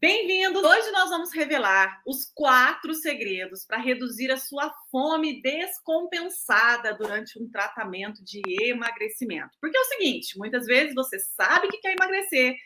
Bem-vindos! Hoje nós vamos revelar os 4 segredos para reduzir a sua fome descompensada durante um tratamento de emagrecimento. Porque é o seguinte, muitas vezes você sabe que quer emagrecer,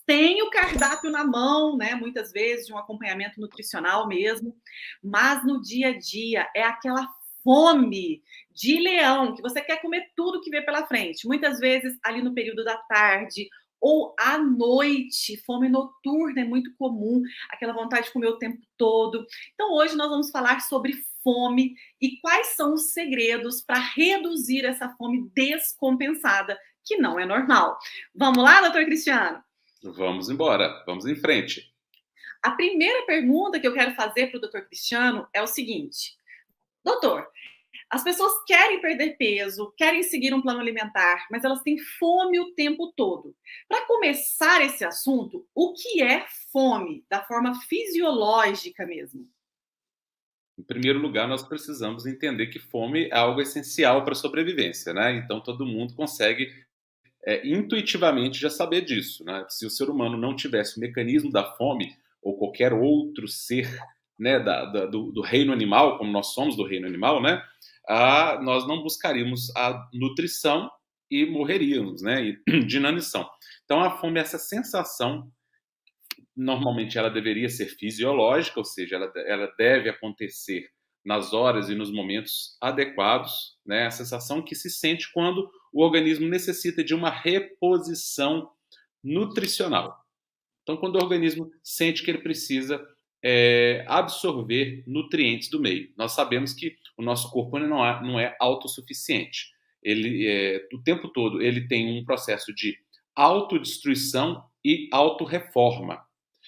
tem o cardápio na mão, né? Muitas vezes de um acompanhamento nutricional mesmo, mas no dia a dia é aquela fome de leão que você quer comer tudo que vê pela frente. Muitas vezes ali no período da tarde ou à noite, fome noturna é muito comum, aquela vontade de comer o tempo todo. Então hoje nós vamos falar sobre fome e quais são os segredos para reduzir essa fome descompensada, que não é normal. Vamos lá, doutor Cristiano? Vamos embora, vamos em frente. A primeira pergunta que eu quero fazer para o doutor Cristiano é o seguinte: doutor, as pessoas querem perder peso, querem seguir um plano alimentar, mas elas têm fome o tempo todo. Para começar esse assunto, o que é fome, da forma fisiológica mesmo? Em primeiro lugar, nós precisamos entender que fome é algo essencial para a sobrevivência, né? Então todo mundo consegue intuitivamente já saber disso, né? Se o ser humano não tivesse o mecanismo da fome ou qualquer outro ser, né, do reino animal, como nós somos do reino animal, né? Nós não buscaríamos a nutrição e morreríamos, né? De inanição. Então a fome é essa sensação. Normalmente ela deveria ser fisiológica, ou seja, ela deve acontecer nas horas e nos momentos adequados, né? A sensação que se sente quando o organismo necessita de uma reposição nutricional. Então, quando o organismo sente que ele precisa absorver nutrientes do meio. Nós sabemos que o nosso corpo não é autossuficiente. Ele, o tempo todo, ele tem um processo de autodestruição e autorreforma.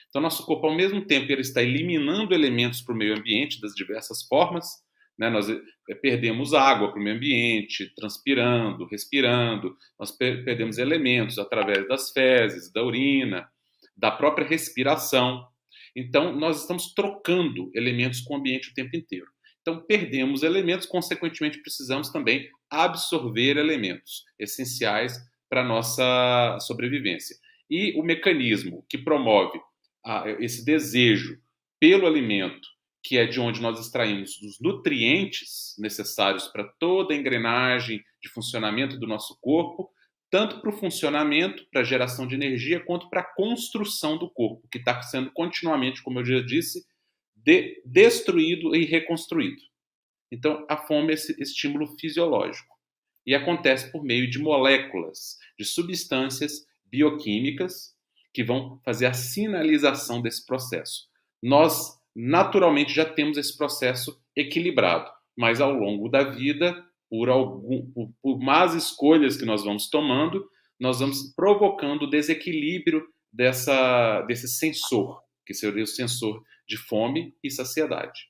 Então, nosso corpo, ao mesmo tempo, ele está eliminando elementos para o meio ambiente das diversas formas, né? Nós perdemos água para o meio ambiente, transpirando, respirando, nós perdemos elementos através das fezes, da urina, da própria respiração. Então, nós estamos trocando elementos com o ambiente o tempo inteiro. Então, perdemos elementos, consequentemente, precisamos também absorver elementos essenciais para a nossa sobrevivência. E o mecanismo que promove esse desejo pelo alimento, que é de onde nós extraímos os nutrientes necessários para toda a engrenagem de funcionamento do nosso corpo, tanto para o funcionamento, para a geração de energia, quanto para a construção do corpo, que está sendo continuamente, como eu já disse, destruído e reconstruído. Então, a fome é esse estímulo fisiológico e acontece por meio de moléculas, de substâncias bioquímicas que vão fazer a sinalização desse processo. Nós, naturalmente, já temos esse processo equilibrado, mas ao longo da vida, por más escolhas que nós vamos tomando, nós vamos provocando o desequilíbrio desse sensor, que seria o sensor de fome e saciedade.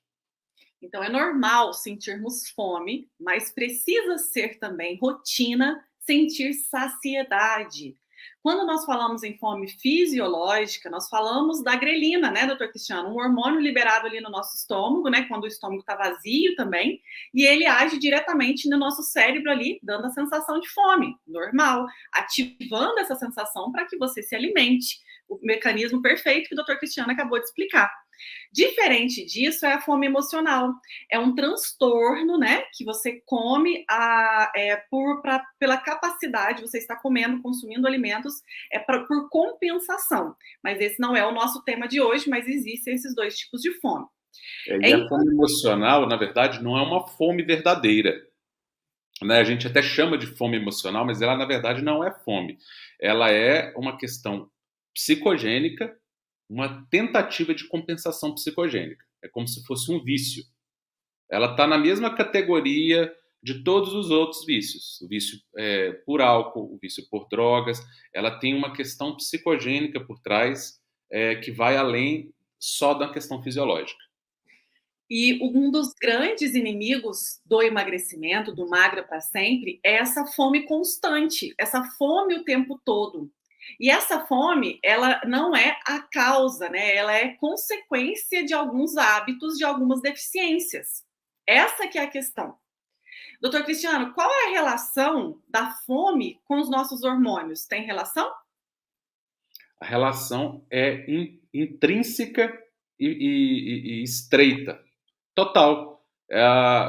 Então é normal sentirmos fome, mas precisa ser também rotina sentir saciedade. Quando nós falamos em fome fisiológica, nós falamos da grelina, né, doutor Cristiano? Um hormônio liberado ali no nosso estômago, né, quando o estômago está vazio também, e ele age diretamente no nosso cérebro ali, dando a sensação de fome, normal, ativando essa sensação para que você se alimente. O mecanismo perfeito que o doutor Cristiano acabou de explicar. Diferente disso é a fome emocional. É um transtorno, né? Que você come pela capacidade, você está comendo, consumindo alimentos por compensação. Mas esse não é o nosso tema de hoje, mas existem esses dois tipos de fome. E a fome emocional, na verdade, não é uma fome verdadeira. Né? A gente até chama de fome emocional, mas ela, na verdade, não é fome. Ela é uma questão psicogênica, uma tentativa de compensação psicogênica. É como se fosse um vício. Ela está na mesma categoria de todos os outros vícios. O vício por álcool, o vício por drogas. Ela tem uma questão psicogênica por trás que vai além só da questão fisiológica. E um dos grandes inimigos do emagrecimento, do magra para sempre, é essa fome constante, essa fome o tempo todo. E essa fome, ela não é a causa, né? Ela é consequência de alguns hábitos, de algumas deficiências. Essa que é a questão. Doutor Cristiano, qual é a relação da fome com os nossos hormônios? Tem relação? A relação é intrínseca e estreita, total.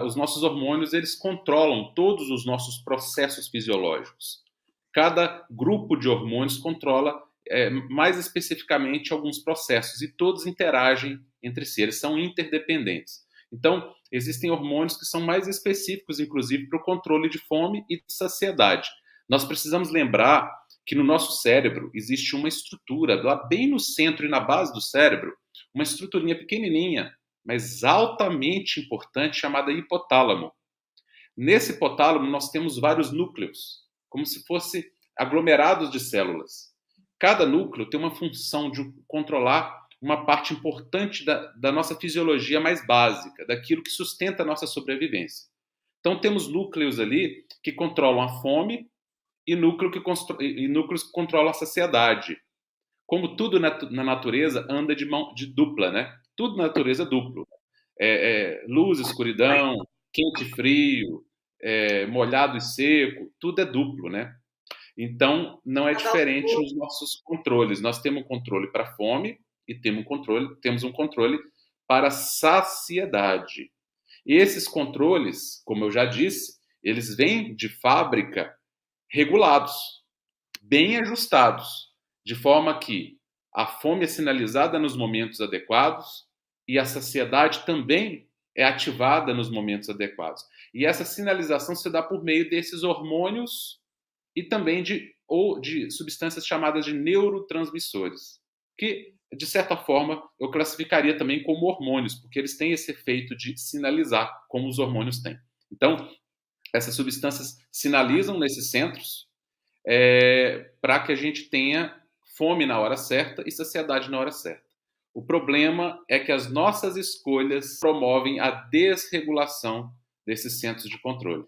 Os nossos hormônios, eles controlam todos os nossos processos fisiológicos. Cada grupo de hormônios controla mais especificamente alguns processos e todos interagem entre si, eles são interdependentes. Então, existem hormônios que são mais específicos, inclusive, para o controle de fome e de saciedade. Nós precisamos lembrar que no nosso cérebro existe uma estrutura, lá bem no centro e na base do cérebro, uma estruturinha pequenininha, mas altamente importante, chamada hipotálamo. Nesse hipotálamo, nós temos vários núcleos, como se fossem aglomerados de células. Cada núcleo tem uma função de controlar uma parte importante da nossa fisiologia mais básica, daquilo que sustenta a nossa sobrevivência. Então, temos núcleos ali que controlam a fome e núcleos que controlam a saciedade. Como tudo na natureza anda de dupla, né? Tudo na natureza é duplo. Luz, escuridão, quente e frio, molhado e seco, tudo é duplo, né? Então, não é diferente nos nossos controles. Nós temos um controle para a fome e temos um controle para a saciedade. E esses controles, como eu já disse, eles vêm de fábrica regulados, bem ajustados, de forma que a fome é sinalizada nos momentos adequados e a saciedade também é ativada nos momentos adequados. E essa sinalização se dá por meio desses hormônios e também de substâncias chamadas de neurotransmissores, que, de certa forma, eu classificaria também como hormônios, porque eles têm esse efeito de sinalizar, como os hormônios têm. Então, essas substâncias sinalizam nesses centros para que a gente tenha fome na hora certa e saciedade na hora certa. O problema é que as nossas escolhas promovem a desregulação desses centros de controle.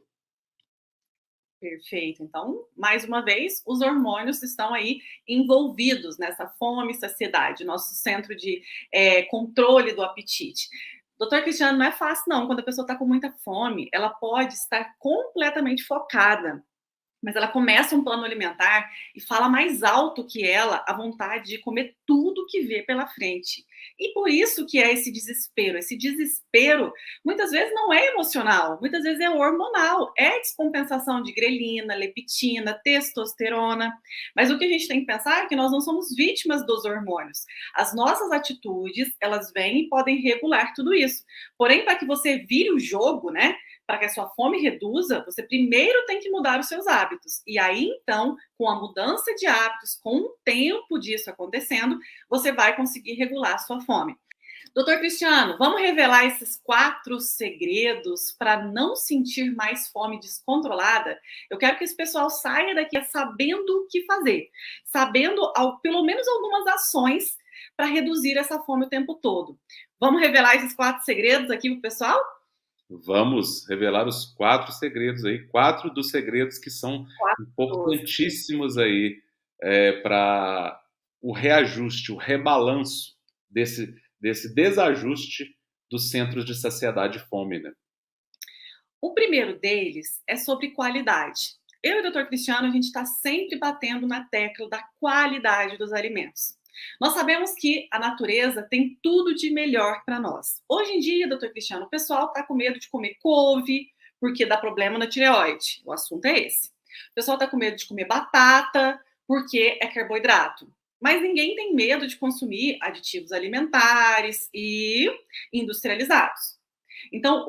Perfeito. Então, mais uma vez, os hormônios estão aí envolvidos nessa fome e saciedade, nosso centro de controle do apetite. Doutor Cristiano, não é fácil não, quando a pessoa está com muita fome, ela pode estar completamente focada, mas ela começa um plano alimentar e fala mais alto que ela a vontade de comer tudo que vê pela frente. E por isso que é esse desespero. Esse desespero, muitas vezes, não é emocional, muitas vezes é hormonal. É descompensação de grelina, leptina, testosterona. Mas o que a gente tem que pensar é que nós não somos vítimas dos hormônios. As nossas atitudes, elas vêm e podem regular tudo isso. Porém, para que você vire o jogo, né? Para que a sua fome reduza, você primeiro tem que mudar os seus hábitos. E aí, então, com a mudança de hábitos, com o tempo disso acontecendo, você vai conseguir regular a sua fome. Doutor Cristiano, vamos revelar esses 4 segredos para não sentir mais fome descontrolada? Eu quero que esse pessoal saia daqui sabendo o que fazer, sabendo pelo menos algumas ações para reduzir essa fome o tempo todo. Vamos revelar esses 4 segredos aqui para o pessoal? Vamos revelar os 4 segredos aí, 4 dos segredos que são importantíssimos aí para o reajuste, o rebalanço desse desajuste dos centros de saciedade e fome, né? O primeiro deles é sobre qualidade. Eu e o Dr. Cristiano, a gente está sempre batendo na tecla da qualidade dos alimentos. Nós sabemos que a natureza tem tudo de melhor para nós. Hoje em dia, doutor Cristiano, o pessoal está com medo de comer couve, porque dá problema na tireoide. O assunto é esse. O pessoal está com medo de comer batata, porque é carboidrato. Mas ninguém tem medo de consumir aditivos alimentares e industrializados. Então,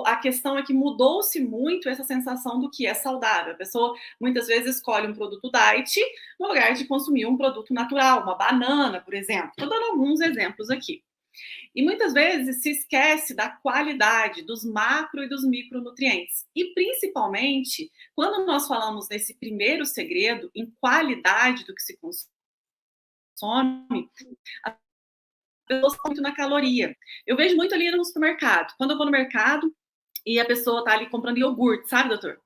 a questão é que mudou-se muito essa sensação do que é saudável. A pessoa, muitas vezes, escolhe um produto diet no lugar de consumir um produto natural, uma banana, por exemplo. Estou dando alguns exemplos aqui. E muitas vezes se esquece da qualidade dos macro e dos micronutrientes. E, principalmente, quando nós falamos nesse primeiro segredo, em qualidade do que se consome, pessoas muito na caloria. Eu vejo muito ali no supermercado. Quando eu vou no mercado e a pessoa tá ali comprando iogurte, sabe, doutor?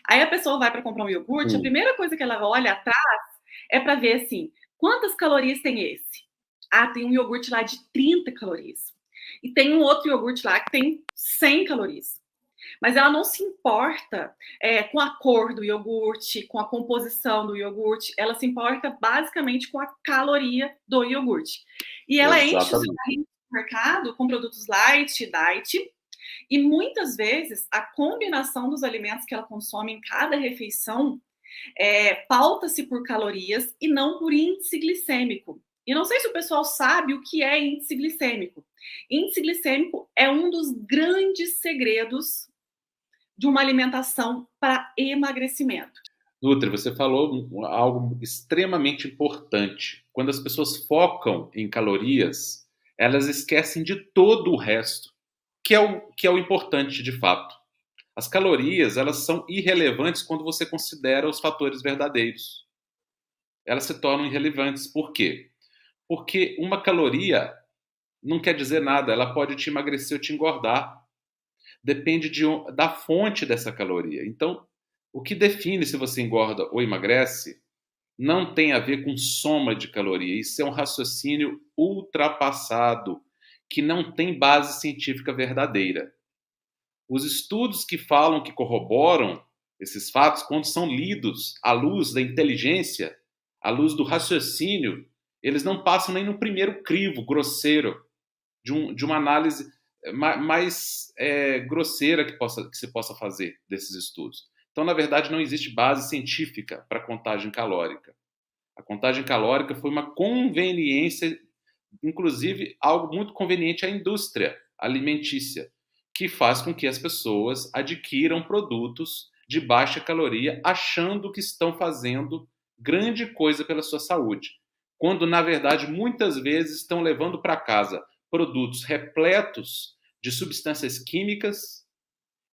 Aí a pessoa vai para comprar um iogurte, a primeira coisa que ela olha atrás é para ver assim, quantas calorias tem esse? Ah, tem um iogurte lá de 30 calorias. E tem um outro iogurte lá que tem 100 calorias. mas ela não se importa com a cor do iogurte, com a composição do iogurte, ela se importa basicamente com a caloria do iogurte. E ela enche o seu Exatamente. carrinho no mercado com produtos light, diet, e muitas vezes a combinação dos alimentos que ela consome em cada refeição pauta-se por calorias e não por índice glicêmico. E não sei se o pessoal sabe o que é índice glicêmico. Índice glicêmico é um dos grandes segredos de uma alimentação para emagrecimento. Nutri, você falou algo extremamente importante. Quando as pessoas focam em calorias, elas esquecem de todo o resto, que é o importante de fato. As calorias, elas são irrelevantes quando você considera os fatores verdadeiros. Elas se tornam irrelevantes. Por quê? Porque uma caloria não quer dizer nada, ela pode te emagrecer ou te engordar. Depende da fonte dessa caloria. Então, o que define se você engorda ou emagrece não tem a ver com soma de caloria. Isso é um raciocínio ultrapassado, que não tem base científica verdadeira. Os estudos que falam, que corroboram esses fatos, quando são lidos à luz da inteligência, à luz do raciocínio, eles não passam nem no primeiro crivo grosseiro de uma análise mais grosseira que se possa fazer desses estudos. Então, na verdade, não existe base científica para a contagem calórica. A contagem calórica foi uma conveniência, inclusive algo muito conveniente à indústria alimentícia, que faz com que as pessoas adquiram produtos de baixa caloria, achando que estão fazendo grande coisa pela sua saúde, quando, na verdade, muitas vezes estão levando para casa produtos repletos de substâncias químicas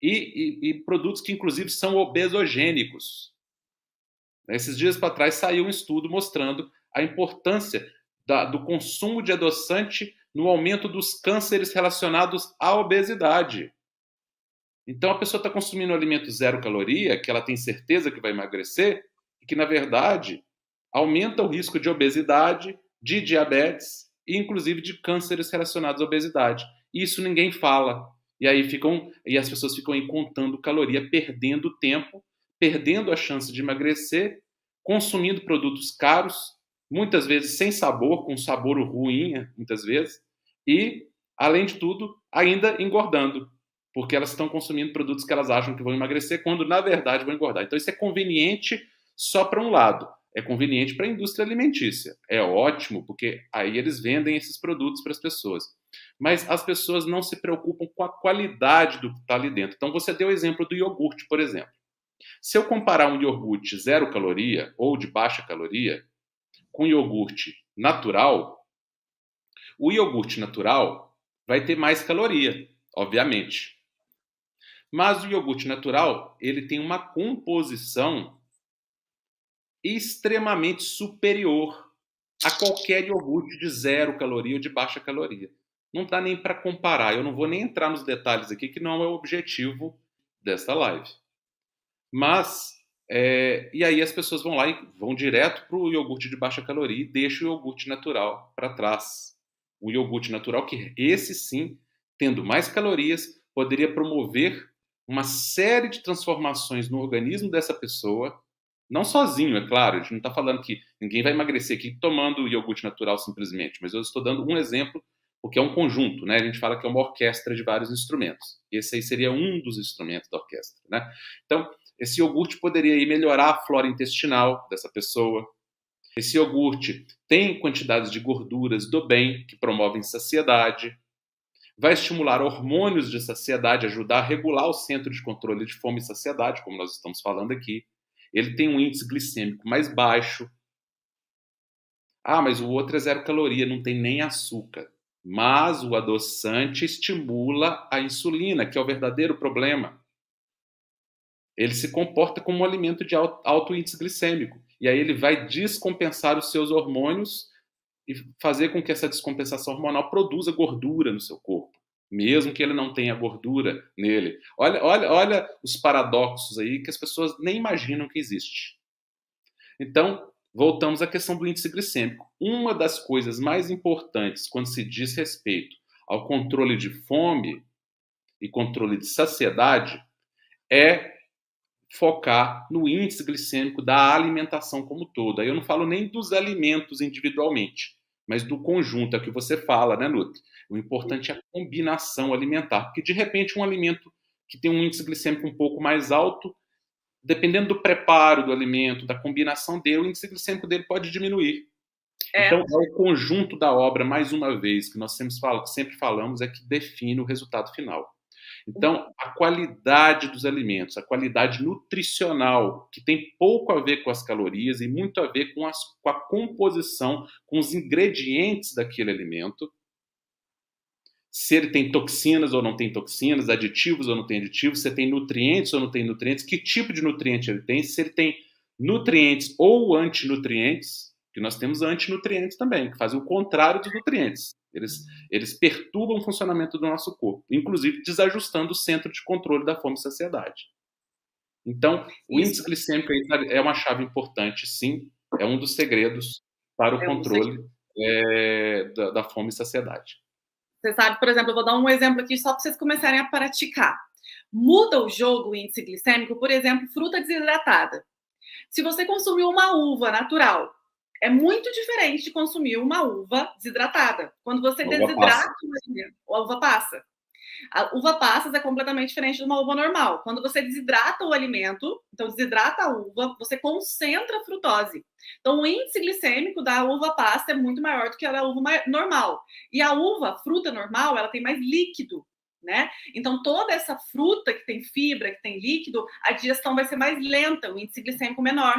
e produtos que, inclusive, são obesogênicos. Esses dias para trás saiu um estudo mostrando a importância do consumo de adoçante no aumento dos cânceres relacionados à obesidade. Então a pessoa está consumindo um alimento zero caloria, que ela tem certeza que vai emagrecer, e que, na verdade, aumenta o risco de obesidade, de diabetes e, inclusive, de cânceres relacionados à obesidade. Isso ninguém fala. E as pessoas ficam aí contando caloria, perdendo tempo, perdendo a chance de emagrecer, consumindo produtos caros, muitas vezes sem sabor, com sabor ruim, muitas vezes, e, além de tudo, ainda engordando, porque elas estão consumindo produtos que elas acham que vão emagrecer, quando, na verdade, vão engordar. Então, isso é conveniente só para um lado. É conveniente para a indústria alimentícia. É ótimo, porque aí eles vendem esses produtos para as pessoas. Mas as pessoas não se preocupam com a qualidade do que está ali dentro. Então, você deu o exemplo do iogurte, por exemplo. Se eu comparar um iogurte zero caloria ou de baixa caloria com iogurte natural, o iogurte natural vai ter mais caloria, obviamente. Mas o iogurte natural, ele tem uma composição extremamente superior a qualquer iogurte de zero caloria ou de baixa caloria. Não dá nem para comparar. Eu não vou nem entrar nos detalhes aqui, que não é o objetivo desta live. Mas, e aí as pessoas vão lá e vão direto para o iogurte de baixa caloria e deixam o iogurte natural para trás. O iogurte natural, que esse sim, tendo mais calorias, poderia promover uma série de transformações no organismo dessa pessoa, não sozinho, é claro, a gente não está falando que ninguém vai emagrecer aqui tomando iogurte natural simplesmente, mas eu estou dando um exemplo, porque é um conjunto, né? A gente fala que é uma orquestra de vários instrumentos. Esse aí seria um dos instrumentos da orquestra, né? Então, esse iogurte poderia aí melhorar a flora intestinal dessa pessoa. Esse iogurte tem quantidades de gorduras do bem, que promovem saciedade. Vai estimular hormônios de saciedade, ajudar a regular o centro de controle de fome e saciedade, como nós estamos falando aqui. Ele tem um índice glicêmico mais baixo. Ah, mas o outro é zero caloria, não tem nem açúcar. Mas o adoçante estimula a insulina, que é o verdadeiro problema. Ele se comporta como um alimento de alto índice glicêmico. E aí ele vai descompensar os seus hormônios e fazer com que essa descompensação hormonal produza gordura no seu corpo, mesmo que ele não tenha gordura nele. Olha os paradoxos aí que as pessoas nem imaginam que existe. Então, voltamos à questão do índice glicêmico. Uma das coisas mais importantes quando se diz respeito ao controle de fome e controle de saciedade é focar no índice glicêmico da alimentação como todo. Aí eu não falo nem dos alimentos individualmente, mas do conjunto, é o que você fala, né, Nutri? O importante é a combinação alimentar, porque de repente um alimento que tem um índice glicêmico um pouco mais alto, dependendo do preparo do alimento, da combinação dele, o índice glicêmico dele pode diminuir. Então, é o conjunto da obra, mais uma vez, que nós sempre falamos, é que define o resultado final. Então, a qualidade dos alimentos, a qualidade nutricional, que tem pouco a ver com as calorias e muito a ver com a composição, com os ingredientes daquele alimento, se ele tem toxinas ou não tem toxinas, aditivos ou não tem aditivos, se tem nutrientes ou não tem nutrientes, que tipo de nutriente ele tem, se ele tem nutrientes ou antinutrientes, que nós temos antinutrientes também, que fazem o contrário dos nutrientes. Eles perturbam o funcionamento do nosso corpo, inclusive desajustando o centro de controle da fome e saciedade. Então, o índice glicêmico aí é uma chave importante, sim, é um dos segredos para o controle da fome e saciedade. Você sabe, por exemplo, eu vou dar um exemplo aqui só para vocês começarem a praticar. Muda o jogo o índice glicêmico, por exemplo, fruta desidratada. Se você consumiu uma uva natural, é muito diferente de consumir uma uva desidratada. Quando você desidrata a uva passa. A uva passas é completamente diferente de uma uva normal. Quando você desidrata o alimento, então desidrata a uva, você concentra a frutose. Então o índice glicêmico da uva passa é muito maior do que a da uva normal. E a uva, fruta normal, ela tem mais líquido, né? Então toda essa fruta que tem fibra, que tem líquido, a digestão vai ser mais lenta, o índice glicêmico menor.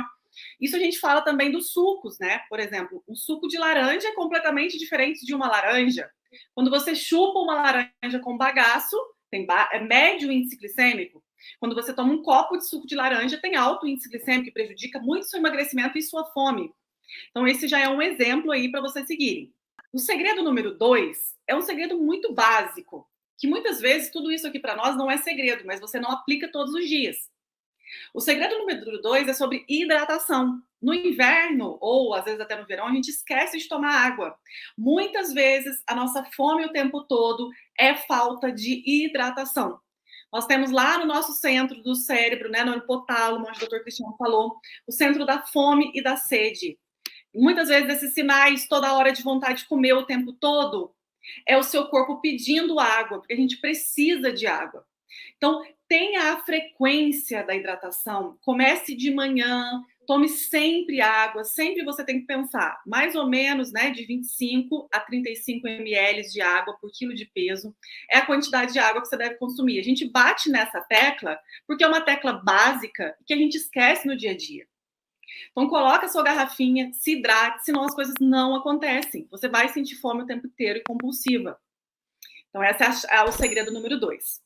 Isso a gente fala também dos sucos, né? Por exemplo, um suco de laranja é completamente diferente de uma laranja. Quando você chupa uma laranja com bagaço, é médio índice glicêmico. Quando você toma um copo de suco de laranja, tem alto índice glicêmico, que prejudica muito seu emagrecimento e sua fome. Então, esse já é um exemplo aí para vocês seguirem. O segredo número 2 é um segredo muito básico, que muitas vezes tudo isso aqui para nós não é segredo, mas você não aplica todos os dias. O segredo número 2 é sobre hidratação. No inverno, ou às vezes até no verão, a gente esquece de tomar água. Muitas vezes, a nossa fome o tempo todo é falta de hidratação. Nós temos lá no nosso centro do cérebro, né, no hipotálamo, onde o Dr. Cristiano falou, o centro da fome e da sede. Muitas vezes, esses sinais, toda hora de vontade de comer o tempo todo, é o seu corpo pedindo água, porque a gente precisa de água. Então, tenha a frequência da hidratação. Comece de manhã, tome sempre água. Sempre você tem que pensar, mais ou menos, né, de 25 a 35 ml de água por quilo de peso. É a quantidade de água que você deve consumir. A gente bate nessa tecla porque é uma tecla básica que a gente esquece no dia a dia. Então, coloca a sua garrafinha, se hidrate, senão as coisas não acontecem. Você vai sentir fome o tempo inteiro e compulsiva. Então, esse é o segredo número 2.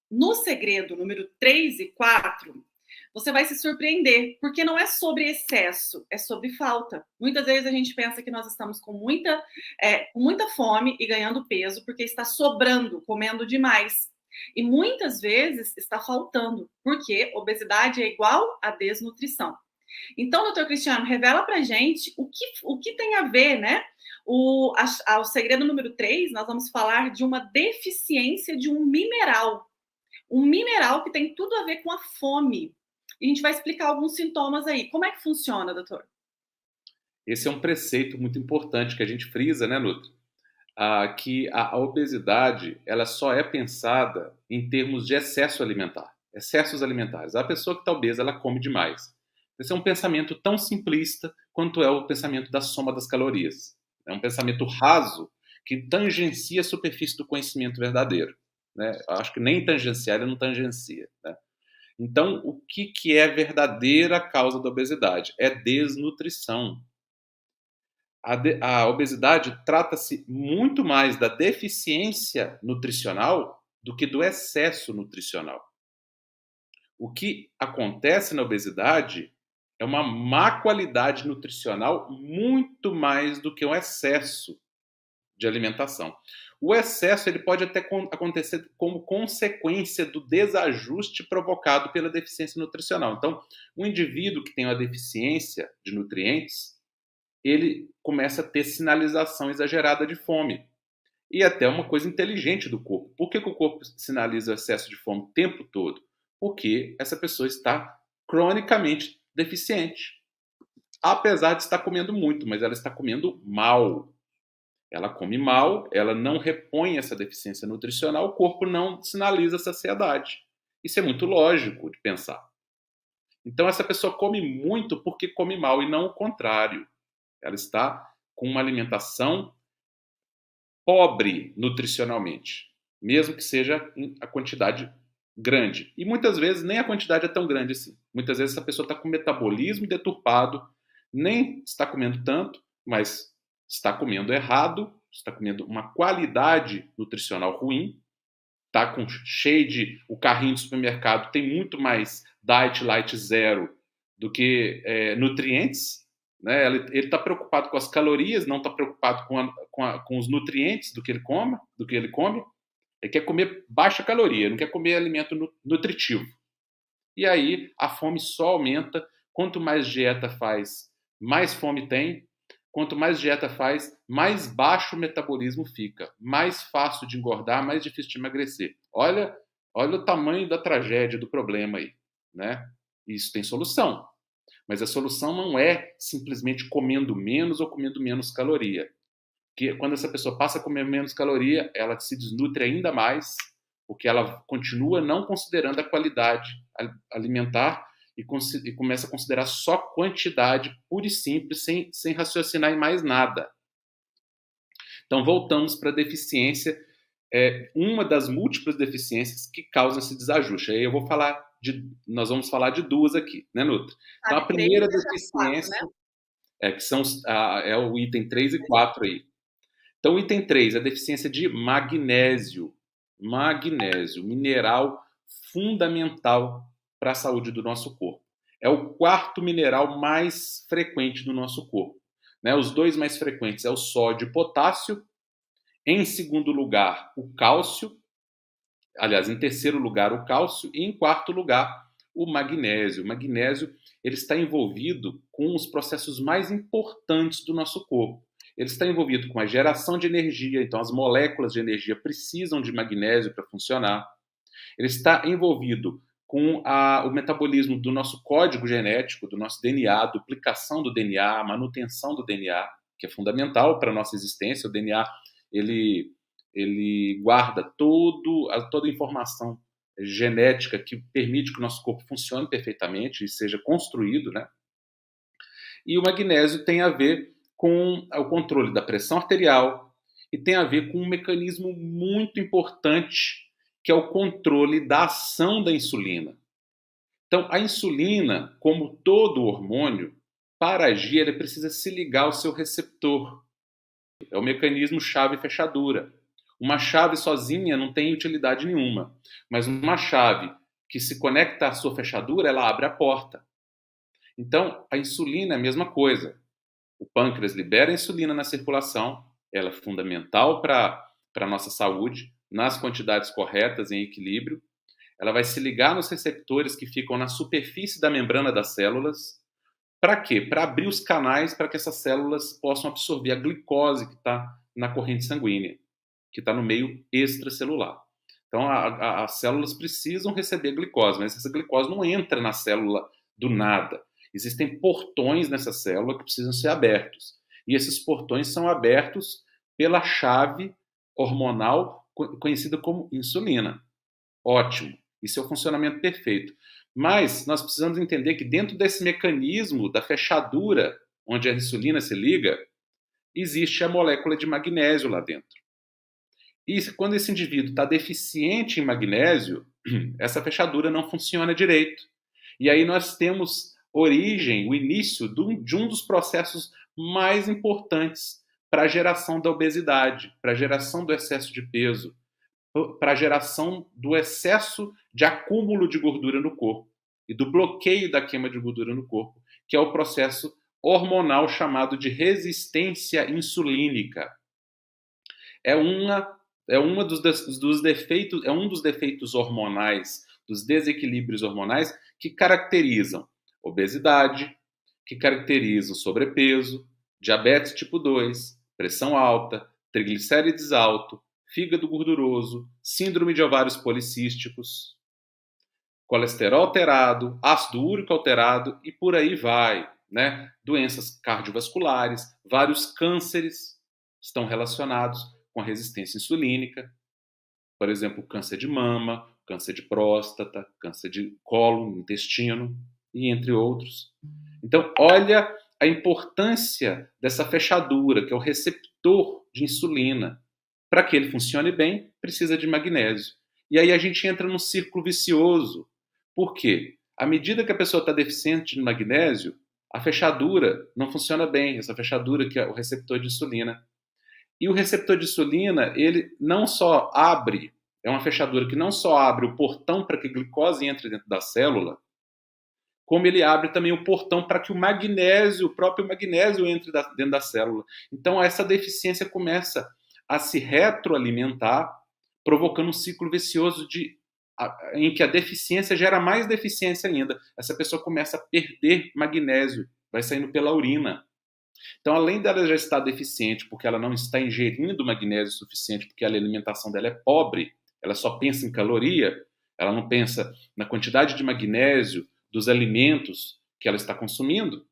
No segredo número 3 e 4, você vai se surpreender, porque não é sobre excesso, é sobre falta. Muitas vezes a gente pensa que nós estamos com muita fome e ganhando peso, porque está sobrando, comendo demais. E muitas vezes está faltando, porque obesidade é igual a desnutrição. Então, doutor Cristiano, revela pra gente o que tem a ver, né? O segredo número 3, nós vamos falar de uma deficiência de um mineral. Um mineral que tem tudo a ver com a fome. E a gente vai explicar alguns sintomas aí. Como é que funciona, doutor? Esse é um preceito muito importante que a gente frisa, né, Nutri? Que a obesidade ela só é pensada em termos de excesso alimentar, excessos alimentares. A pessoa que está obesa, ela come demais. Esse é um pensamento tão simplista quanto é o pensamento da soma das calorias. É um pensamento raso que tangencia a superfície do conhecimento verdadeiro. Né? Acho que nem tangenciar, ele não tangencia. Né? Então, o que é a verdadeira causa da obesidade? É desnutrição. A obesidade trata-se muito mais da deficiência nutricional do que do excesso nutricional. O que acontece na obesidade é uma má qualidade nutricional muito mais do que um excesso de alimentação. O excesso ele pode até acontecer como consequência do desajuste provocado pela deficiência nutricional. Então, um indivíduo que tem uma deficiência de nutrientes, ele começa a ter sinalização exagerada de fome. e até uma coisa inteligente do corpo. Por que o corpo sinaliza o excesso de fome o tempo todo? Porque essa pessoa está cronicamente deficiente. Apesar de estar comendo muito, mas ela está comendo mal. Ela come mal, ela não repõe essa deficiência nutricional, o corpo não sinaliza saciedade. Isso é muito lógico de pensar. Então, essa pessoa come muito porque come mal e não o contrário. Ela está com uma alimentação pobre nutricionalmente, mesmo que seja a quantidade grande. E muitas vezes nem a quantidade é tão grande assim. Muitas vezes essa pessoa está com metabolismo deturpado, nem está comendo tanto, mas está comendo errado, está comendo uma qualidade nutricional ruim, está com cheio de o carrinho do supermercado tem muito mais diet light zero do que nutrientes, né? Ele está preocupado com as calorias, não está preocupado com os nutrientes do que ele come. Ele quer comer baixa caloria, não quer comer alimento nutritivo. E aí a fome só aumenta. Quanto mais dieta faz, mais fome tem. Quanto mais dieta faz, mais baixo o metabolismo fica, mais fácil de engordar, mais difícil de emagrecer. Olha o tamanho da tragédia, do problema aí, né? Isso tem solução. Mas a solução não é simplesmente comendo menos ou comendo menos caloria. Porque quando essa pessoa passa a comer menos caloria, ela se desnutre ainda mais, porque ela continua não considerando a qualidade alimentar e começa a considerar só quantidade pura e simples, sem raciocinar em mais nada. Então, voltamos para a deficiência, uma das múltiplas deficiências que causam esse desajuste. Aí nós vamos falar de duas aqui, né, Nutri? Então, a Sabe, 3 primeira é já 4, deficiência né? que são é o item 3 e 4 aí. Então, o item 3, a deficiência de magnésio. Magnésio, mineral fundamental para a saúde do nosso corpo. É o quarto mineral mais frequente do nosso corpo. Né? Os dois mais frequentes é o sódio e o potássio. Em segundo lugar, o cálcio. Aliás, em terceiro lugar, o cálcio. E em quarto lugar, o magnésio. O magnésio ele está envolvido com os processos mais importantes do nosso corpo. Ele está envolvido com a geração de energia, então as moléculas de energia precisam de magnésio para funcionar. Ele está envolvido com o metabolismo do nosso código genético, do nosso DNA, a duplicação do DNA, a manutenção do DNA, que é fundamental para a nossa existência. O DNA ele guarda toda a informação genética que permite que o nosso corpo funcione perfeitamente e seja construído, né? E o magnésio tem a ver com o controle da pressão arterial e tem a ver com um mecanismo muito importante, que é o controle da ação da insulina. Então, a insulina, como todo hormônio, para agir, ela precisa se ligar ao seu receptor. É o mecanismo chave-fechadura. Uma chave sozinha não tem utilidade nenhuma, mas uma chave que se conecta à sua fechadura, ela abre a porta. Então, a insulina é a mesma coisa. O pâncreas libera a insulina na circulação, ela é fundamental para a nossa saúde, nas quantidades corretas, em equilíbrio. Ela vai se ligar nos receptores que ficam na superfície da membrana das células. Para quê? Para abrir os canais para que essas células possam absorver a glicose que está na corrente sanguínea, que está no meio extracelular. Então, as células precisam receber glicose, mas essa glicose não entra na célula do nada. Existem portões nessa célula que precisam ser abertos. E esses portões são abertos pela chave hormonal conhecida como insulina. Ótimo. Isso é o funcionamento perfeito. Mas nós precisamos entender que dentro desse mecanismo da fechadura, onde a insulina se liga, existe a molécula de magnésio lá dentro. E quando esse indivíduo está deficiente em magnésio, essa fechadura não funciona direito. E aí nós temos origem, o início de um dos processos mais importantes para a geração da obesidade, para a geração do excesso de peso, para a geração do excesso de acúmulo de gordura no corpo e do bloqueio da queima de gordura no corpo, que é o processo hormonal chamado de resistência insulínica. É um dos defeitos hormonais, dos desequilíbrios hormonais que caracterizam obesidade, que caracterizam sobrepeso, diabetes tipo 2, pressão alta, triglicérides alto, fígado gorduroso, síndrome de ovários policísticos, colesterol alterado, ácido úrico alterado e por aí vai, né? Doenças cardiovasculares, vários cânceres estão relacionados com a resistência insulínica, por exemplo, câncer de mama, câncer de próstata, câncer de colo, intestino e entre outros. Então, olha a importância dessa fechadura, que é o receptor de insulina. Para que ele funcione bem, precisa de magnésio. E aí a gente entra num círculo vicioso. Por quê? À medida que a pessoa está deficiente de magnésio, a fechadura não funciona bem, essa fechadura que é o receptor de insulina. E o receptor de insulina, ele não só abre, é uma fechadura que não só abre o portão para que a glicose entre dentro da célula, como ele abre também o portão para que o magnésio, o próprio magnésio entre dentro da célula. Então essa deficiência começa a se retroalimentar, provocando um ciclo vicioso em que a deficiência gera mais deficiência ainda. Essa pessoa começa a perder magnésio, vai saindo pela urina. Então, além dela já estar deficiente, porque ela não está ingerindo magnésio suficiente, porque a alimentação dela é pobre, ela só pensa em caloria, ela não pensa na quantidade de magnésio dos alimentos que ela está consumindo,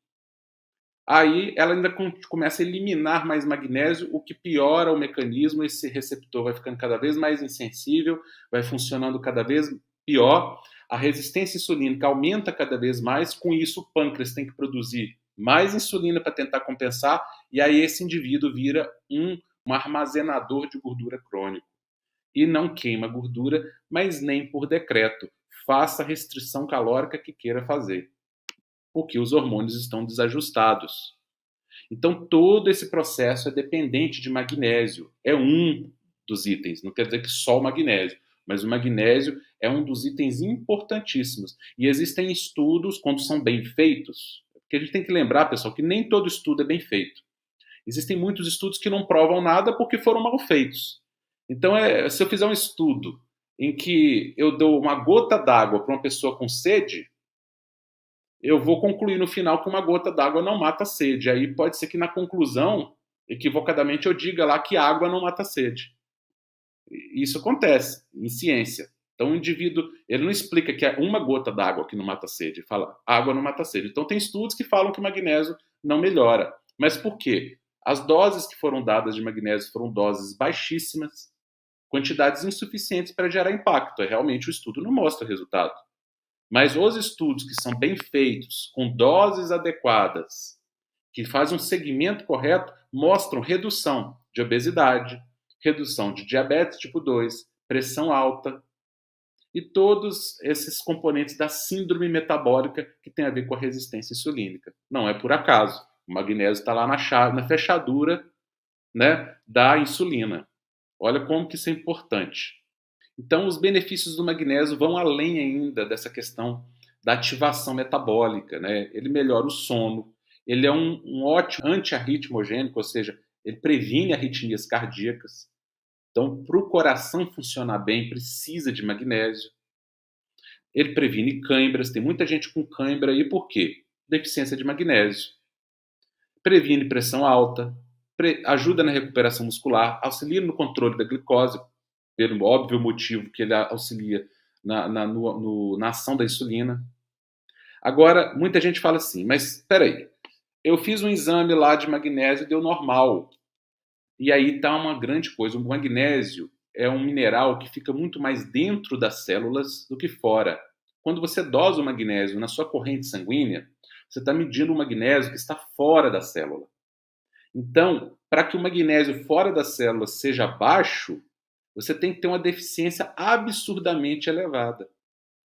aí ela ainda começa a eliminar mais magnésio, o que piora o mecanismo, esse receptor vai ficando cada vez mais insensível, vai funcionando cada vez pior, a resistência insulínica aumenta cada vez mais, com isso o pâncreas tem que produzir mais insulina para tentar compensar, e aí esse indivíduo vira um armazenador de gordura crônico. E não queima gordura, mas nem por decreto. Faça a restrição calórica que queira fazer, porque os hormônios estão desajustados. Então, todo esse processo é dependente de magnésio. É um dos itens, não quer dizer que só o magnésio, mas o magnésio é um dos itens importantíssimos. E existem estudos, quando são bem feitos, porque a gente tem que lembrar, pessoal, que nem todo estudo é bem feito. Existem muitos estudos que não provam nada porque foram mal feitos. Então, se eu fizer um estudo em que eu dou uma gota d'água para uma pessoa com sede, eu vou concluir no final que uma gota d'água não mata a sede. Aí pode ser que na conclusão, equivocadamente, eu diga lá que água não mata a sede. Isso acontece em ciência. Então o indivíduo, ele não explica que é uma gota d'água que não mata a sede, ele fala água não mata a sede. Então tem estudos que falam que o magnésio não melhora. Mas por quê? As doses que foram dadas de magnésio foram doses baixíssimas, quantidades insuficientes para gerar impacto. Realmente o estudo não mostra resultado. Mas os estudos que são bem feitos, com doses adequadas, que fazem um segmento correto, mostram redução de obesidade, redução de diabetes tipo 2, pressão alta e todos esses componentes da síndrome metabólica que tem a ver com a resistência insulínica. Não é por acaso. O magnésio está lá na fechadura, né, da insulina. Olha como que isso é importante. Então, os benefícios do magnésio vão além ainda dessa questão da ativação metabólica, né? Ele melhora o sono, ele é um ótimo antiarritmogênico, ou seja, ele previne arritmias cardíacas. Então, para o coração funcionar bem, precisa de magnésio. Ele previne cãibras, tem muita gente com cãibra aí, por quê? Deficiência de magnésio. Previne pressão alta, ajuda na recuperação muscular, auxilia no controle da glicose, pelo óbvio motivo que ele auxilia na ação da insulina. Agora, muita gente fala assim, mas espera aí, eu fiz um exame lá de magnésio e deu normal. E aí está uma grande coisa, o magnésio é um mineral que fica muito mais dentro das células do que fora. Quando você dosa o magnésio na sua corrente sanguínea, você está medindo o magnésio que está fora da célula. Então, para que o magnésio fora da célula seja baixo, você tem que ter uma deficiência absurdamente elevada.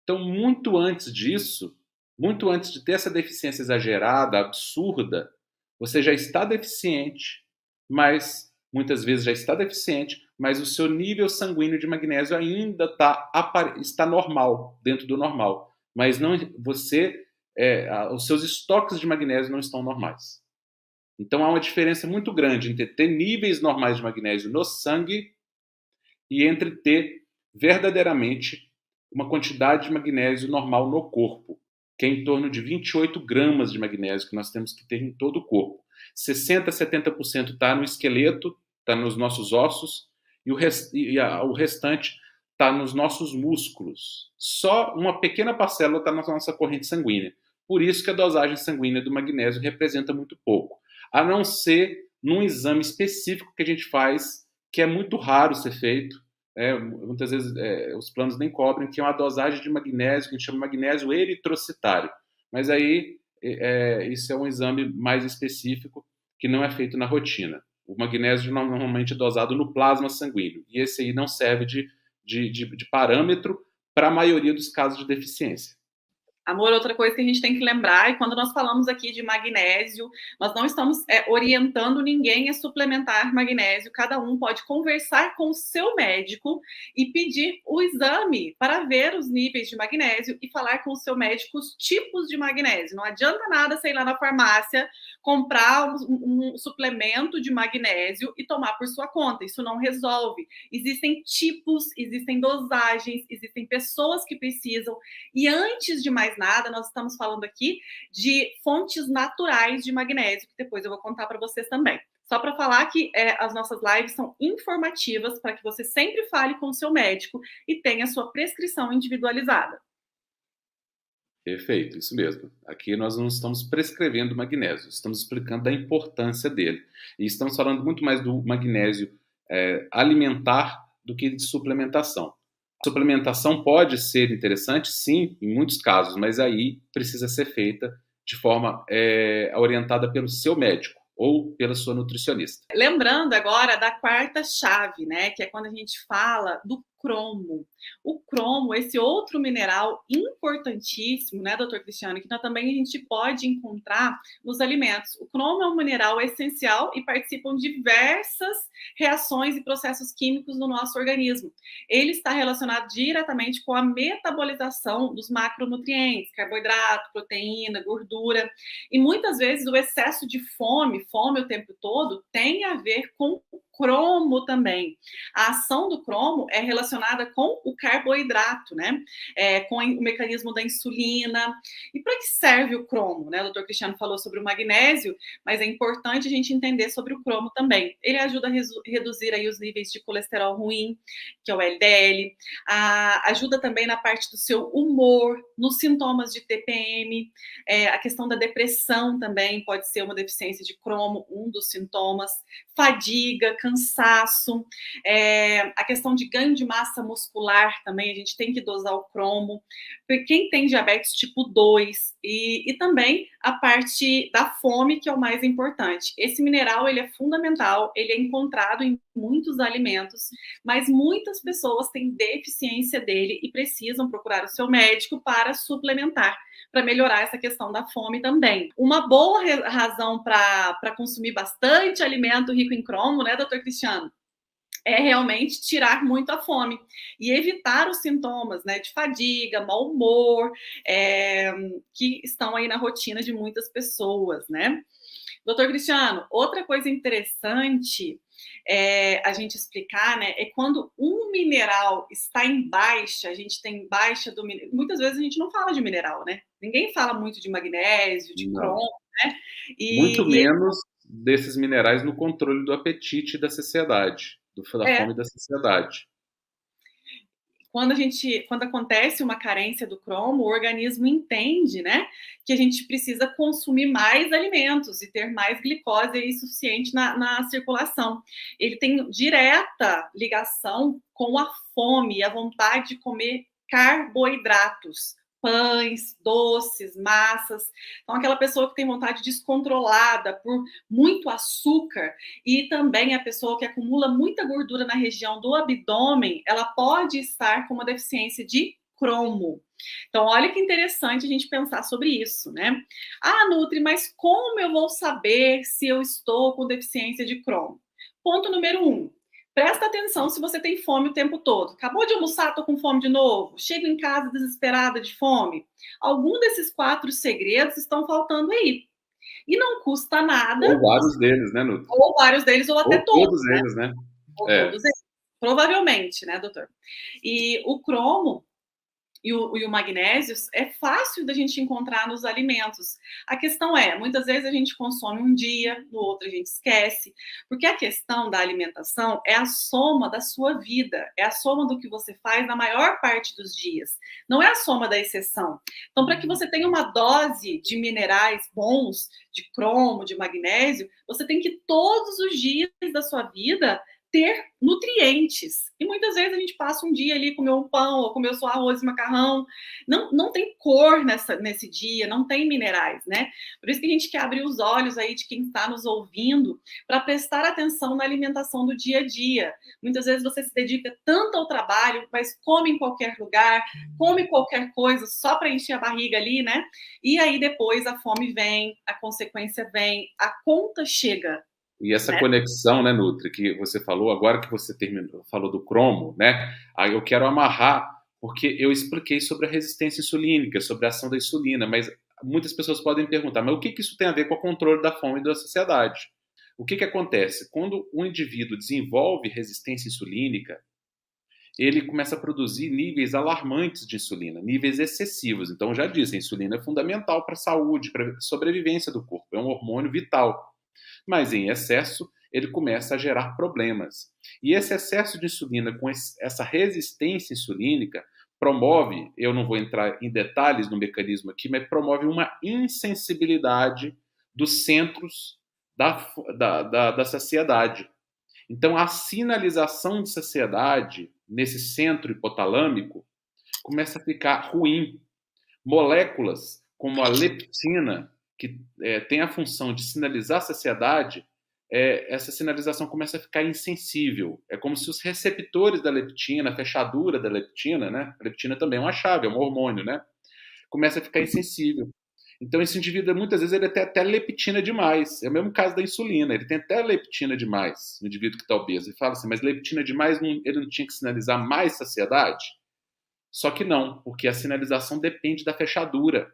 Então, muito antes disso, muito antes de ter essa deficiência exagerada, absurda, você já está deficiente, mas muitas vezes já está deficiente, mas o seu nível sanguíneo de magnésio ainda está normal, dentro do normal. Mas não, os seus estoques de magnésio não estão normais. Então há uma diferença muito grande entre ter níveis normais de magnésio no sangue e entre ter verdadeiramente uma quantidade de magnésio normal no corpo, que é em torno de 28 gramas de magnésio que nós temos que ter em todo o corpo. 60% a 70% está no esqueleto, está nos nossos ossos, e o restante está nos nossos músculos. Só uma pequena parcela está na nossa corrente sanguínea. Por isso que a dosagem sanguínea do magnésio representa muito pouco. A não ser num exame específico que a gente faz, que é muito raro ser feito. Muitas vezes os planos nem cobrem, que é uma dosagem de magnésio, que a gente chama de magnésio eritrocitário. Mas aí isso é um exame mais específico, que não é feito na rotina. O magnésio normalmente é dosado no plasma sanguíneo, e esse aí não serve de parâmetro para a maioria dos casos de deficiência. Amor, outra coisa que a gente tem que lembrar, e quando nós falamos aqui de magnésio, nós não estamos orientando ninguém a suplementar magnésio. Cada um pode conversar com o seu médico e pedir o exame para ver os níveis de magnésio e falar com o seu médico os tipos de magnésio. Não adianta nada você ir lá na farmácia, comprar um suplemento de magnésio e tomar por sua conta. Isso não resolve. Existem tipos, existem dosagens, existem pessoas que precisam. E antes de mais nada, nós estamos falando aqui de fontes naturais de magnésio, que depois eu vou contar para vocês também. Só para falar que as nossas lives são informativas para que você sempre fale com o seu médico e tenha a sua prescrição individualizada. Perfeito, isso mesmo. Aqui nós não estamos prescrevendo magnésio, estamos explicando a importância dele. E estamos falando muito mais do magnésio alimentar do que de suplementação. A suplementação pode ser interessante, sim, em muitos casos, mas aí precisa ser feita de forma orientada pelo seu médico ou pela sua nutricionista. Lembrando agora da quarta chave, né, que é quando a gente fala do cromo. O cromo, esse outro mineral importantíssimo, né, doutor Cristiano, que também a gente pode encontrar nos alimentos. O cromo é um mineral essencial e participam diversas reações e processos químicos no nosso organismo. Ele está relacionado diretamente com a metabolização dos macronutrientes, carboidrato, proteína, gordura. E muitas vezes o excesso de fome o tempo todo, tem a ver com o cromo também. A ação do cromo é relacionada com o carboidrato, né? Com o mecanismo da insulina. E para que serve o cromo, né? O doutor Cristiano falou sobre o magnésio, mas é importante a gente entender sobre o cromo também. Ele ajuda a reduzir aí os níveis de colesterol ruim, que é o LDL, ajuda também na parte do seu humor, nos sintomas de TPM, a questão da depressão também pode ser uma deficiência de cromo, um dos sintomas, fadiga, cansaço, a questão de ganho de massa muscular também, a gente tem que dosar o cromo, quem tem diabetes tipo 2 e também a parte da fome, que é o mais importante. Esse mineral, ele é fundamental, ele é encontrado em muitos alimentos, mas muitas pessoas têm deficiência dele e precisam procurar o seu médico para suplementar, para melhorar essa questão da fome também. Uma boa razão para consumir bastante alimento rico em cromo, né, doutor Cristiano? É realmente tirar muito a fome e evitar os sintomas, né, de fadiga, mau humor, que estão aí na rotina de muitas pessoas, né? Doutor Cristiano, outra coisa interessante a gente explicar, né, é quando um mineral está em baixa, a gente tem baixa do mineral. Muitas vezes a gente não fala de mineral, né? Ninguém fala muito de magnésio, de cromo, né? Muito menos desses minerais no controle do apetite e da saciedade, da fome e da saciedade. Quando acontece uma carência do cromo, o organismo entende, né, que a gente precisa consumir mais alimentos e ter mais glicose aí suficiente na circulação. Ele tem direta ligação com a fome e a vontade de comer carboidratos, pães, doces, massas. Então, aquela pessoa que tem vontade descontrolada por muito açúcar e também a pessoa que acumula muita gordura na região do abdômen, ela pode estar com uma deficiência de cromo. Então, olha que interessante a gente pensar sobre isso, né? Ah, Nutri, mas como eu vou saber se eu estou com deficiência de cromo? Ponto número 1. Presta atenção se você tem fome o tempo todo. Acabou de almoçar, tô com fome de novo. Chego em casa desesperada de fome. Algum desses 4 segredos estão faltando aí. E não custa nada. Ou vários deles, né, Nutri? Ou vários deles, ou até todos. Todos eles, né? Ou todos eles. Provavelmente, né, doutor? E o cromo, e o magnésio é fácil da gente encontrar nos alimentos. A questão é, muitas vezes a gente consome um dia, no outro a gente esquece, porque a questão da alimentação é a soma da sua vida, é a soma do que você faz na maior parte dos dias, não é a soma da exceção. Então, para que você tenha uma dose de minerais bons, de cromo, de magnésio, você tem que todos os dias da sua vida ter nutrientes. E muitas vezes a gente passa um dia ali, comeu um pão, ou comeu só arroz e macarrão. Não tem cor nesse dia, não tem minerais, né? Por isso que a gente quer abrir os olhos aí de quem está nos ouvindo para prestar atenção na alimentação do dia a dia. Muitas vezes você se dedica tanto ao trabalho, mas come em qualquer lugar, come qualquer coisa só para encher a barriga ali, né? E aí depois a fome vem, a consequência vem, a conta chega. E essa Né? conexão, né, Nutri, que você falou, agora que você terminou, falou do cromo, né? Aí eu quero amarrar, porque eu expliquei sobre a resistência insulínica, sobre a ação da insulina, mas muitas pessoas podem perguntar, mas o que isso tem a ver com o controle da fome e da saciedade? O que acontece? Quando o indivíduo desenvolve resistência insulínica, ele começa a produzir níveis alarmantes de insulina, níveis excessivos. Então, já disse, a insulina é fundamental para a saúde, para a sobrevivência do corpo, é um hormônio vital. Mas em excesso, ele começa a gerar problemas. E esse excesso de insulina, com essa resistência insulínica, promove, eu não vou entrar em detalhes no mecanismo aqui, mas promove uma insensibilidade dos centros da saciedade. Então, a sinalização de saciedade nesse centro hipotalâmico começa a ficar ruim. Moléculas como a leptina, que tem a função de sinalizar a saciedade, essa sinalização começa a ficar insensível. É como se os receptores da leptina, a fechadura da leptina, né? A leptina também é uma chave, é um hormônio, né? Começa a ficar insensível. Então, esse indivíduo, muitas vezes, ele tem até leptina demais. É o mesmo caso da insulina, ele tem até leptina demais, no indivíduo que está obeso. Ele fala assim, mas leptina demais, ele não tinha que sinalizar mais saciedade? Só que não, porque a sinalização depende da fechadura.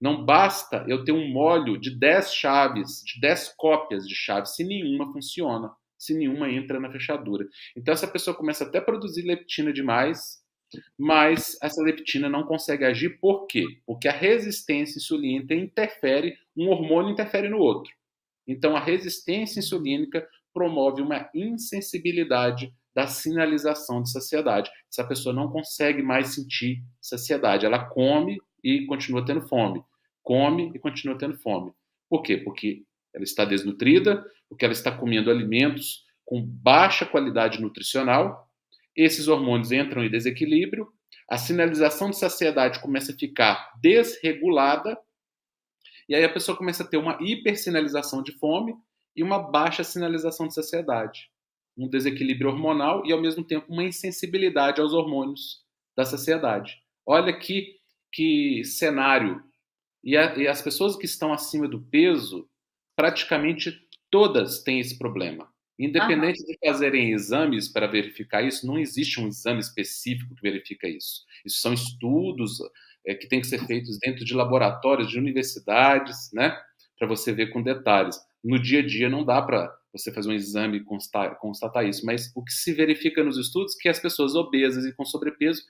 Não basta eu ter um molho de 10 chaves, de 10 cópias de chaves, se nenhuma funciona, se nenhuma entra na fechadura. Então, essa pessoa começa até a produzir leptina demais, mas essa leptina não consegue agir. Por quê? Porque a resistência insulínica interfere, um hormônio interfere no outro. Então, a resistência insulínica promove uma insensibilidade da sinalização de saciedade. Essa pessoa não consegue mais sentir saciedade. Ela come e continua tendo fome. Come e continua tendo fome. Por quê? Porque ela está desnutrida, porque ela está comendo alimentos com baixa qualidade nutricional. Esses hormônios entram em desequilíbrio, a sinalização de saciedade começa a ficar desregulada, e aí a pessoa começa a ter uma hipersinalização de fome e uma baixa sinalização de saciedade. Um desequilíbrio hormonal e, ao mesmo tempo, uma insensibilidade aos hormônios da saciedade. Olha que cenário. E as pessoas que estão acima do peso, praticamente todas têm esse problema. Aham. Independente de fazerem exames para verificar isso, não existe um exame específico que verifica isso. Isso são estudos que têm que ser feitos dentro de laboratórios, de universidades, né? Para você ver com detalhes. No dia a dia não dá para você fazer um exame e constatar isso, mas o que se verifica nos estudos é que as pessoas obesas e com sobrepeso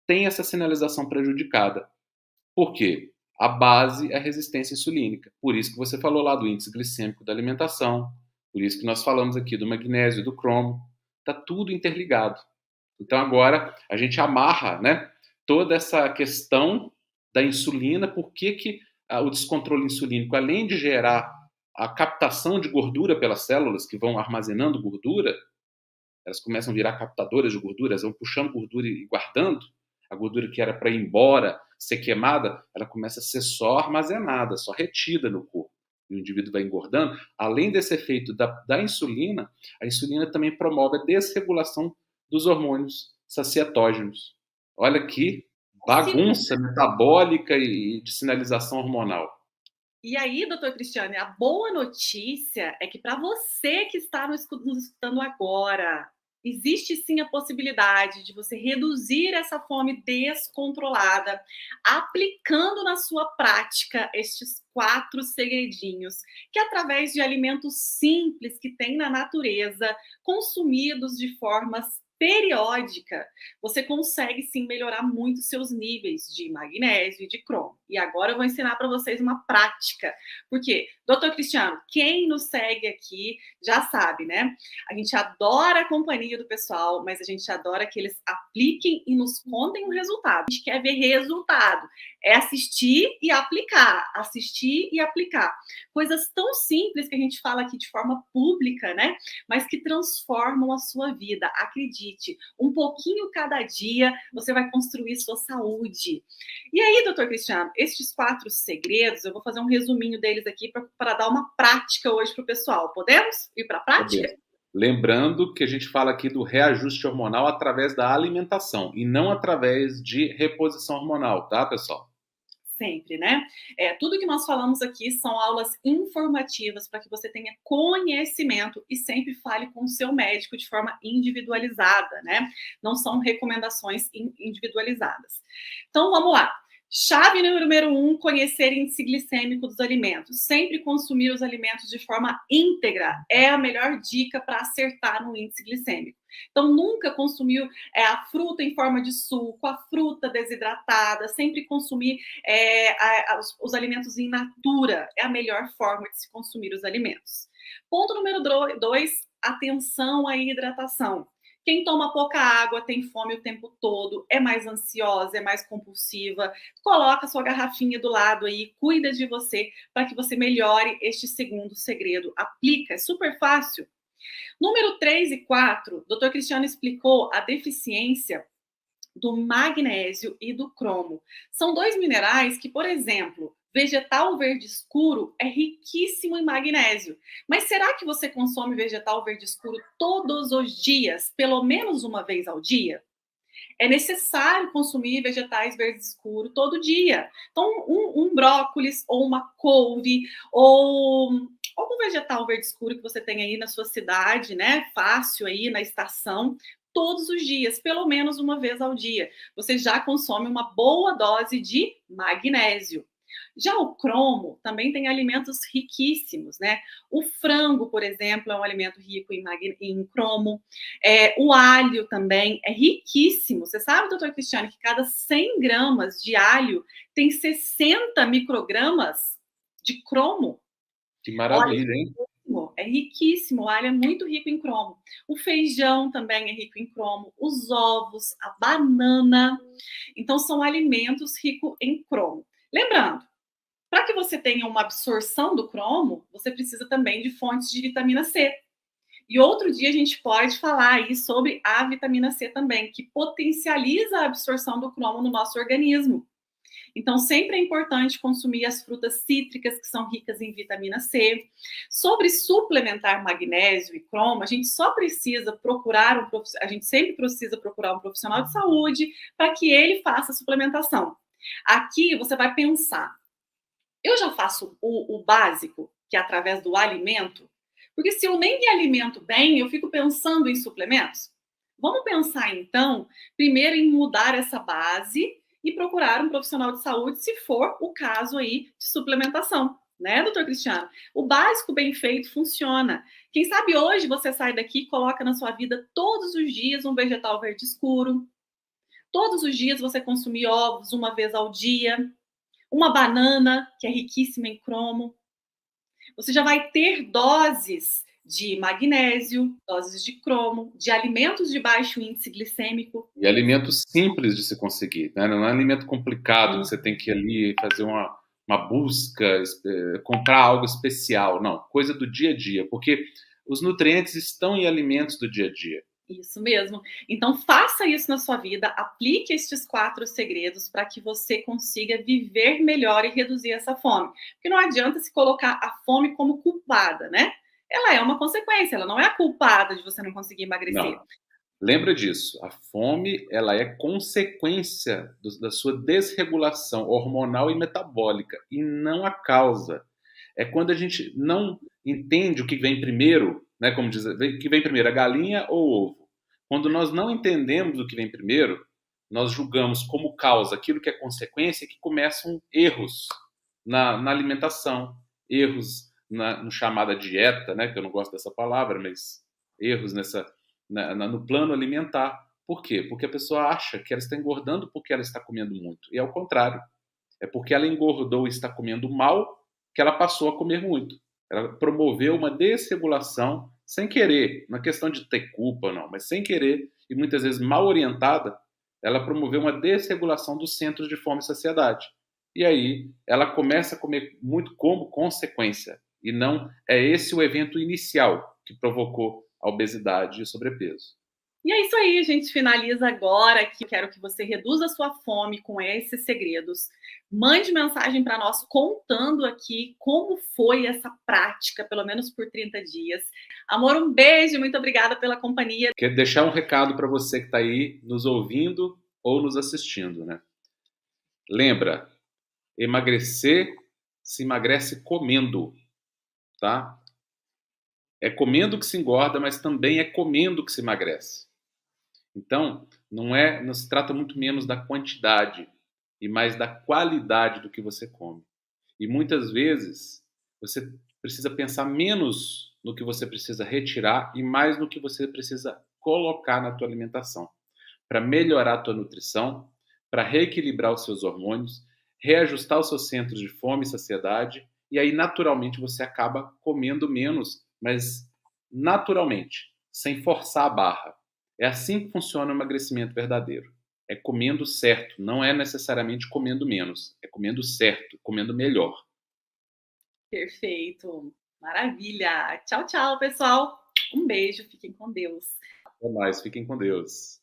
têm essa sinalização prejudicada. Por quê? A base é a resistência insulínica. Por isso que você falou lá do índice glicêmico da alimentação, por isso que nós falamos aqui do magnésio, do cromo, está tudo interligado. Então agora a gente amarra, né, toda essa questão da insulina, por que o descontrole insulínico, além de gerar a captação de gordura pelas células que vão armazenando gordura, elas começam a virar captadoras de gordura, elas vão puxando gordura e guardando, a gordura que era para ir embora, ser queimada, ela começa a ser só armazenada, só retida no corpo. E o indivíduo vai engordando. Além desse efeito da insulina, a insulina também promove a desregulação dos hormônios sacietógenos. Olha que bagunça metabólica e de sinalização hormonal. E aí, doutor Cristiane, a boa notícia é que para você que está nos escutando agora, existe sim a possibilidade de você reduzir essa fome descontrolada, aplicando na sua prática estes 4 segredinhos, que através de alimentos simples que tem na natureza, consumidos de formas periódica, você consegue sim melhorar muito seus níveis de magnésio e de cromo. E agora eu vou ensinar para vocês uma prática. Porque, doutor Cristiano, quem nos segue aqui já sabe, né? A gente adora a companhia do pessoal, mas a gente adora que eles apliquem e nos contem o resultado. A gente quer ver resultado. É assistir e aplicar, assistir e aplicar. Coisas tão simples que a gente fala aqui de forma pública, né? Mas que transformam a sua vida. Acredite, um pouquinho cada dia você vai construir sua saúde. E aí, doutor Cristiano, estes 4 segredos, eu vou fazer um resuminho deles aqui para dar uma prática hoje para o pessoal. Podemos ir para a prática? Podemos. Lembrando que a gente fala aqui do reajuste hormonal através da alimentação e não através de reposição hormonal, tá, pessoal? Sempre, né? Tudo que nós falamos aqui são aulas informativas para que você tenha conhecimento e sempre fale com o seu médico de forma individualizada, né? Não são recomendações individualizadas. Então, vamos lá. Chave número 1, conhecer índice glicêmico dos alimentos. Sempre consumir os alimentos de forma íntegra é a melhor dica para acertar no índice glicêmico. Então, nunca consumir a fruta em forma de suco, a fruta desidratada, sempre consumir os alimentos in natura. É a melhor forma de se consumir os alimentos. Ponto número 2, atenção à hidratação. Quem toma pouca água tem fome o tempo todo, é mais ansiosa, é mais compulsiva. Coloca sua garrafinha do lado aí, cuida de você para que você melhore este segundo segredo. Aplica, é super fácil. Número 3 e 4, Dr. Cristiano explicou a deficiência do magnésio e do cromo. São 2 minerais que, por exemplo, vegetal verde escuro é riquíssimo em magnésio. Mas será que você consome vegetal verde escuro todos os dias, pelo menos uma vez ao dia? É necessário consumir vegetais verdes escuros todo dia. Então, um brócolis ou uma couve ou algum vegetal verde escuro que você tem aí na sua cidade, né? Fácil aí na estação, todos os dias, pelo menos uma vez ao dia. Você já consome uma boa dose de magnésio. Já o cromo também tem alimentos riquíssimos, né? O frango, por exemplo, é um alimento rico em cromo. O alho também é riquíssimo. Você sabe, doutor Cristiano, que cada 100 gramas de alho tem 60 microgramas de cromo? Que maravilha, hein? É riquíssimo, o alho é muito rico em cromo. O feijão também é rico em cromo, os ovos, a banana. Então, são alimentos ricos em cromo. Lembrando, para que você tenha uma absorção do cromo, você precisa também de fontes de vitamina C. E outro dia a gente pode falar aí sobre a vitamina C também, que potencializa a absorção do cromo no nosso organismo. Então, sempre é importante consumir as frutas cítricas, que são ricas em vitamina C. Sobre suplementar magnésio e cromo, a gente só precisa procurar a gente sempre precisa procurar um profissional de saúde para que ele faça a suplementação. Aqui você vai pensar, eu já faço o básico, que é através do alimento, porque se eu nem me alimento bem, eu fico pensando em suplementos. Vamos pensar, então, primeiro em mudar essa base e procurar um profissional de saúde, se for o caso aí de suplementação, né, doutor Cristiano? O básico bem feito funciona. Quem sabe hoje você sai daqui e coloca na sua vida todos os dias um vegetal verde escuro, todos os dias você consumir ovos uma vez ao dia, uma banana, que é riquíssima em cromo. Você já vai ter doses de magnésio, doses de cromo, de alimentos de baixo índice glicêmico. E alimentos simples de se conseguir, né? Não é alimento complicado que você tem que ir ali fazer uma busca, comprar algo especial. Não, coisa do dia a dia, porque os nutrientes estão em alimentos do dia a dia. Isso mesmo. Então, faça isso na sua vida, aplique estes 4 segredos para que você consiga viver melhor e reduzir essa fome. Porque não adianta se colocar a fome como culpada, né? Ela é uma consequência, ela não é a culpada de você não conseguir emagrecer. Não. Lembra disso, a fome ela é consequência da sua desregulação hormonal e metabólica, e não a causa. É quando a gente não entende o que vem primeiro, né, como diz, o que vem primeiro, a galinha ou o ovo. Quando nós não entendemos o que vem primeiro, nós julgamos como causa aquilo que é consequência, que começam erros na alimentação, erros no chamada dieta, né, que eu não gosto dessa palavra, mas erros no plano alimentar. Por quê? Porque a pessoa acha que ela está engordando porque ela está comendo muito. E é o contrário. É porque ela engordou e está comendo mal que ela passou a comer muito. Ela promoveu uma desregulação sem querer, não é questão de ter culpa, não, mas sem querer e muitas vezes mal orientada, ela promoveu uma desregulação dos centros de fome e saciedade. E aí ela começa a comer muito como consequência. E não é esse o evento inicial que provocou a obesidade e o sobrepeso. E é isso aí, a gente finaliza agora que eu quero que você reduza a sua fome com esses segredos. Mande mensagem para nós contando aqui como foi essa prática, pelo menos por 30 dias. Amor, um beijo, muito obrigada pela companhia. Quero deixar um recado para você que está aí nos ouvindo ou nos assistindo, né? Lembra, emagrecer se emagrece comendo, tá? É comendo que se engorda, mas também é comendo que se emagrece. Então, não se trata muito menos da quantidade e mais da qualidade do que você come. E muitas vezes você precisa pensar menos no que você precisa retirar e mais no que você precisa colocar na tua alimentação, para melhorar a tua nutrição, para reequilibrar os seus hormônios, reajustar os seus centros de fome e saciedade, e aí naturalmente você acaba comendo menos, mas naturalmente, sem forçar a barra. É assim que funciona o emagrecimento verdadeiro. É comendo certo, não é necessariamente comendo menos, é comendo certo, comendo melhor. Perfeito, maravilha. Tchau, tchau, pessoal. Um beijo, fiquem com Deus. Até mais, fiquem com Deus.